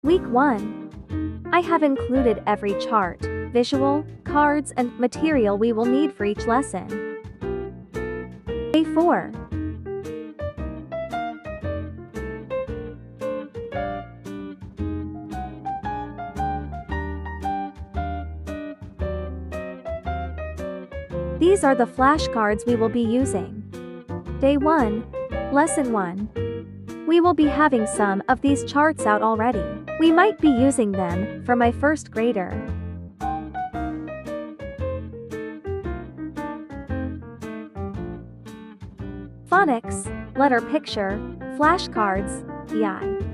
Week 1. I have included every chart, visual, cards, and material we will need for each lesson. K4. These are the flashcards we will be using. Day 1. Lesson 1. We will be having some of these charts out already. We might be using them for my first grader. Phonics, letter picture, flashcards, EI.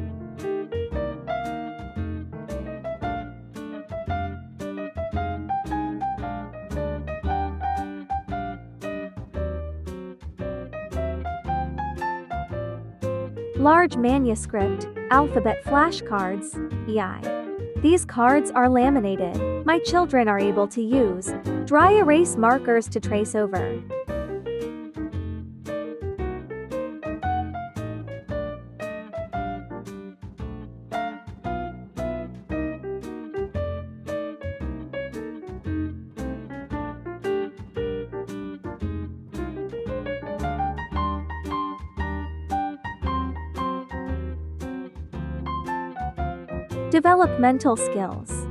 Large manuscript, alphabet flashcards, EI. These cards are laminated. My children are able to use dry erase markers to trace over. Developmental skills.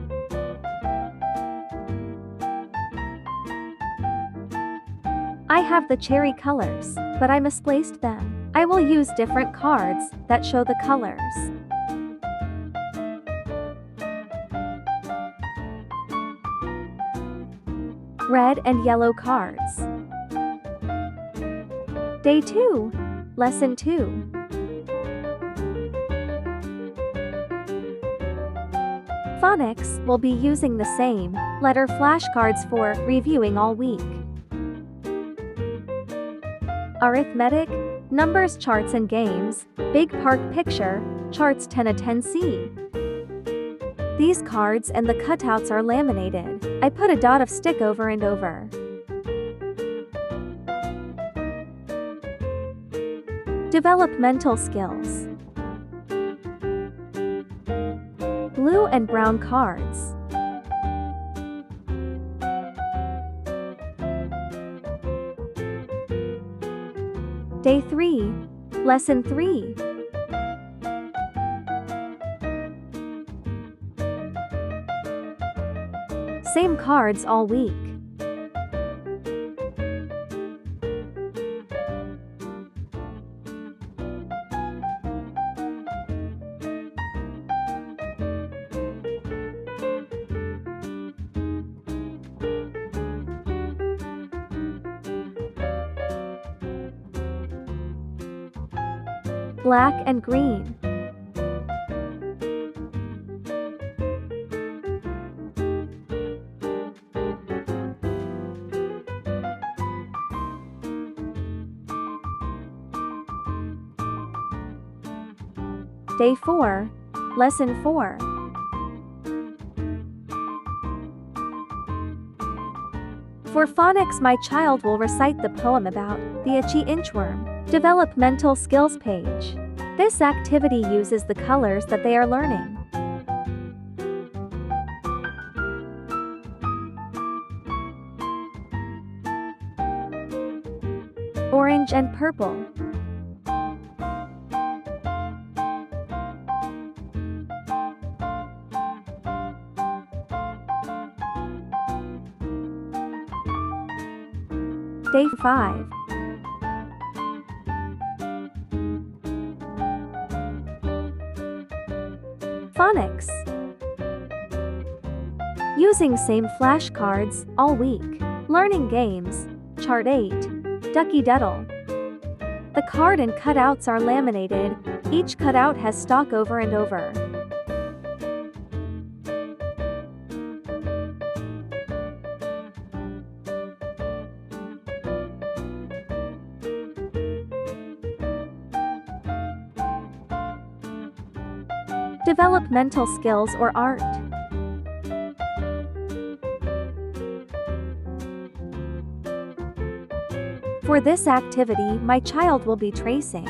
I have the cherry colors, but I misplaced them. I will use different cards that show the colors. Red and yellow cards. Day 2. Lesson 2. Phonics will be using the same letter flashcards for reviewing all week. Arithmetic, numbers, charts and games, big park picture, charts 10 of 10C. These cards and the cutouts are laminated. I put a dot of stick over and over. Developmental skills. Blue and brown cards. Day 3. Lesson 3. Same cards all week. Black and green. Day 4. Lesson 4. For phonics, my child will recite the poem about the itchy inchworm. Developmental skills page. This activity uses the colors that they are learning. Orange and purple. Day 5. Phonics. Using same flashcards all week. Learning games. Chart 8. Ducky Doodle. The card and cutouts are laminated. Each cutout has stock over and over. Developmental skills or art. For this activity, my child will be tracing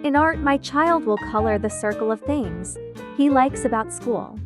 In art, my child will color the circle of things he likes about school.